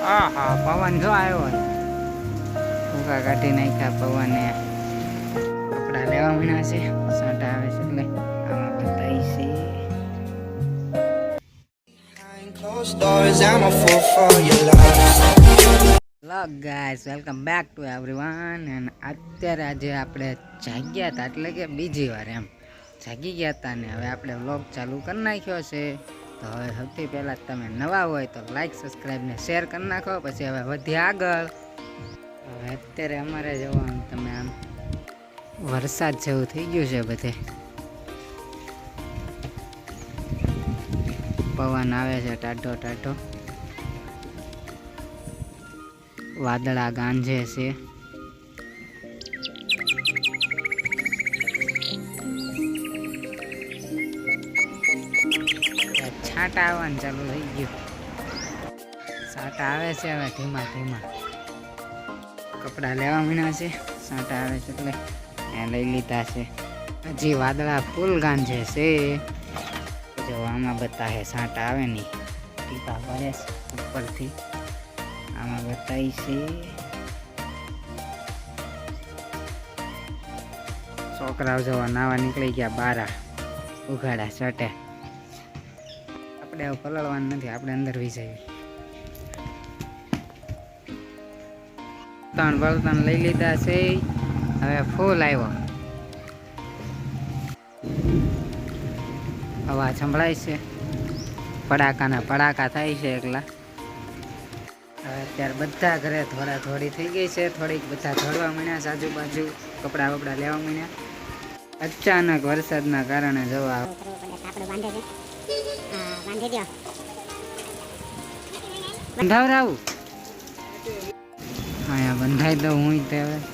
આહા પવન જો આવ્યો ભૂકા કાઢી નાખ્યા પવને કપડા લેવા મીણા છે સાંટા આવે છે એટલે આમાં બતાવી છે hello guys welcome back to everyone and અત્યારે આજે આપણે જાગ્યા હતા એટલે કે બીજી વાર એમ જાગી ગયા હતા ને હવે આપણે વ્લોગ ચાલુ કરી નાખ્યો છે તો હવે સૌથી પહેલાં તમે નવા હોય તો લાઈક સબસ્ક્રાઈબ ને શેર કરી નાખો પછી હવે વધી આગળ હવે અત્યારે અમારે જવાનું તમે આમ વરસાદ જેવું થઈ ગયું છે બધે પવન આવે છે ટાઢો ટાઢો વાદળા ગાંજે છે છાંટા આવવાનું ચાલુ થઈ ગયું છાંટા આવે છે હવે ધીમા ધીમા કપડા લેવા મીણા છે છાંટા આવે છે એટલે એ લઈ લીધા છે હજી વાદળા ફૂલ ગાંજે છે જો આમાં બતાવે છાંટા આવે નહીં ટીપા પડે છે ઉપરથી આમાં બતાવી છે છોકરાઓ જોવા નાવા નીકળી ગયા બારા ઉઘાડા ચટે આપણે હવે પલળવાનું નથી આપણે અંદર વિસાવી ત્રણ બળતણ લઈ લીધા છે હવે ફૂલ આવ્યો અવાજ સંભળાય છે પડાકાના પડાકા થાય છે એકલા હવે અત્યારે બધા ઘરે થોડા થોડી થઈ ગઈ છે થોડીક બધા ધોડવા માંડ્યા છે આજુબાજુ કપડા વપડા લેવા માંડ્યા અચાનક વરસાદના કારણે જવા બંધાવરાવું હા બંધાઈ દઉં હું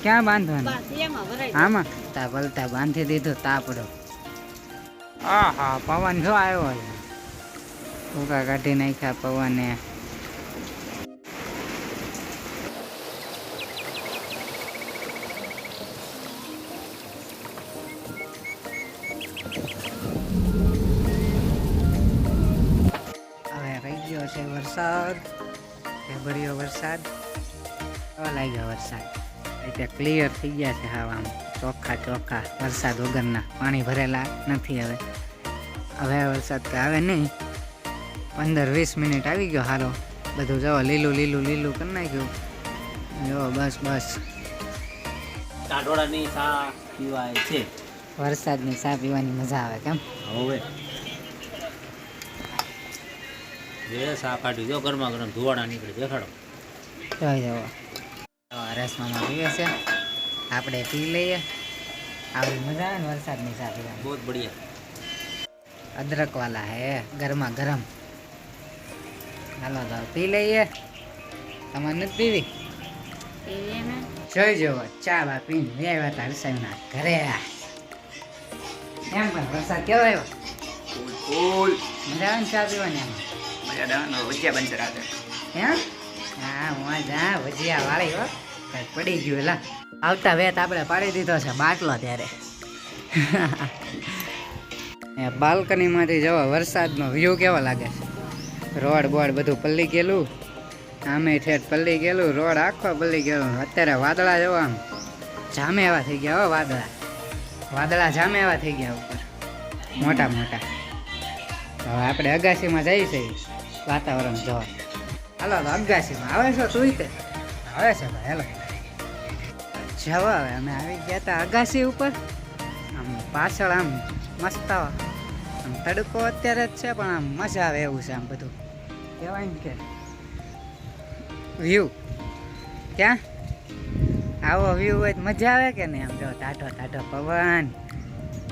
ક્યાં બાંધવાનું આમાં તા પલતા બાંધી દીધું તાપડો આહા પવન જો આવ્યો ભૂકા કાઢી નાખ્યા પવને છે વરસાદ ભર્યો વરસાદ કેવા લાગ્યો વરસાદ એટલે ક્લિયર થઈ ગયા છે હવા ચોખ્ખા ચોખ્ખા વરસાદ વગરના પાણી ભરેલા નથી હવે હવે વરસાદ કે આવે નહીં 15-20 મિનિટ આવી ગયો સારો બધું જવો લીલું લીલું લીલું કરી નાખ્યું જો બસ બસ ટાઢોળાની ચા પીવાય છે વરસાદની ચા પીવાની મજા આવે કેમ હવે જે સા કાઢી દો ગરમા ગરમ ધુવાડા નીકળે દેખાડો જોઈ જવો રસમાં પીવે છે આપણે પી લઈએ આવી મજા આવે ને વરસાદની ચા પીવાની બહુ બઢિયા અદરક વાલા હે ગરમા ગરમ હાલો તો પી લઈએ તમારે નથી પીવી જોઈ જવો ચા બા પીને આવ્યા હતા રસાઈના ઘરે એમ પણ વરસાદ કેવો આવ્યો મજા આવે ને ચા પીવાની એમાં ભજીયા બનશે રાતે હા મજા ભજીયા વાળી હો કઈ પડી ગયું એલા આવતા વેત આપણે પાડી દીધો છે બાટલો ત્યારે બાલ્કની માંથી જવો વરસાદનો વ્યૂ કેવો લાગે છે રોડ બોડ બધું પલ્લી ગયેલું આમે ઠેઠ પલ્લી ગયેલું રોડ આખો પલ્લી ગયેલું અત્યારે વાદળા જવા આમ જામે એવા થઈ ગયા હો વાદળા જામે એવા થઈ ગયા ઉપર મોટા મોટા હવે આપણે અગાસીમાં જઈએ છીએ વાતાવરણ જોવા હાલો તો અગાસીમાં આવે છો તું તે આવે છે ભાઈ હાલો જવા હવે અમે આવી ગયા હતા અગાસી ઉપર આમ પાછળ આમ મસ્ત આમ તડકો અત્યારે જ છે પણ આમ મજા આવે એવું છે આમ બધું કહેવાય ને કે વ્યૂ ક્યાં આવો વ્યૂ હોય મજા આવે કે નહીં આમ જો ટાઢો ટાઢો પવન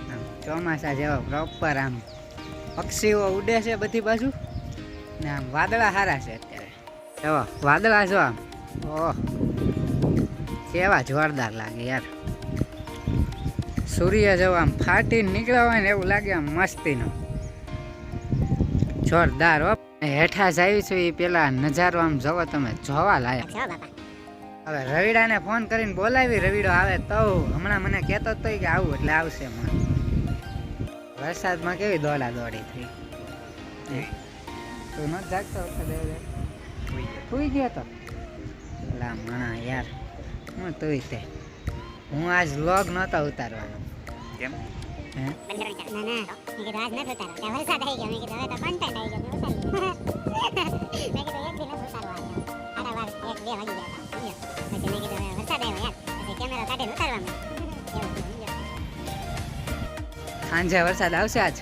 આમ ચોમાસા જેવો પ્રોપર આમ પક્ષીઓ ઉડે છે બધી બાજુ ને આમ વાદળા સારા છે અત્યારે જો વાદળા જો આમ ઓહ કેવા જોરદાર લાગે યાર સૂર્ય જેવો આમ ફાટીને નીકળ્યો હોય ને એવું લાગે આમ મસ્તીનો જોરદાર હો હેઠા જાય છે એ પેલા નજારો આમ જોવો તમે જોવા લાયક હવે રવિડાને ફોન કરીને બોલાવી રવિડો આવે તો હમણાં મને કહેતો હતો કે આવું એટલે આવશે મને વરસાદમાં કેવી દોડા દોડી થઈ તું ન જાગતો વખતે સુઈ ગયો તો લા મણા યાર હું તુંય તે હું આજ વ્લોગ નહોતો ઉતારવાનો કેમ? હે ના ના મેં કીધું આજ નથી ઉતારો ત્યાં વરસાદ આવી ગયો મેં કીધું હવે તો કન્ટેન્ટ આવી ગયો મેં ઉતારી લીધું. મેં કીધું એક દી નથી ઉતારવા આવ્યો 1:30 1-2 વાગી ગયા હતા સમજ્યો. પછી મેં કીધું હવે વરસાદ આવ્યો યાર પછી કેમેરો કાઢીને ઉતારવા માંડ્યો. એવું થયું, સમજ્યો. સાંજે વરસાદ આવશે આજ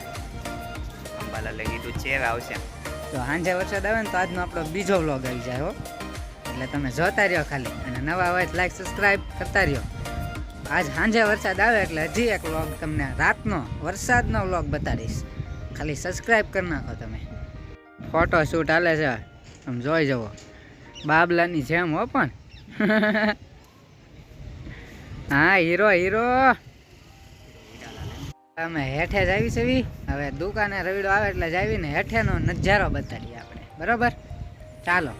અંબાલાલે કીધું છે હવે આવશે. તો સાંજે વરસાદ આવે ને તો આજનો આપણો બીજો વ્લોગ આવી જાય હો એટલે તમે જોતા રહ્યો ખાલી અને નવા હોય તો લાઈક સબસ્ક્રાઈબ કરતા રહ્યો. આજ સાંજે વરસાદ આવે એટલે હજી એક વ્લોગ તમને રાતનો વરસાદનો વ્લોગ બતાડીશ ખાલી સબસ્ક્રાઈબ કરી નાખો તમે. ફોટો શૂટ હાલે છે તમે જોઈ જવો બાબલાની જેમ હો પણ હા હીરો હીરો અમે હેઠે જ આવી છે હવે દુકાને રવિડો આવે એટલે જ આવીને હેઠેનો નજારો બતાડીએ આપણે બરોબર ચાલો.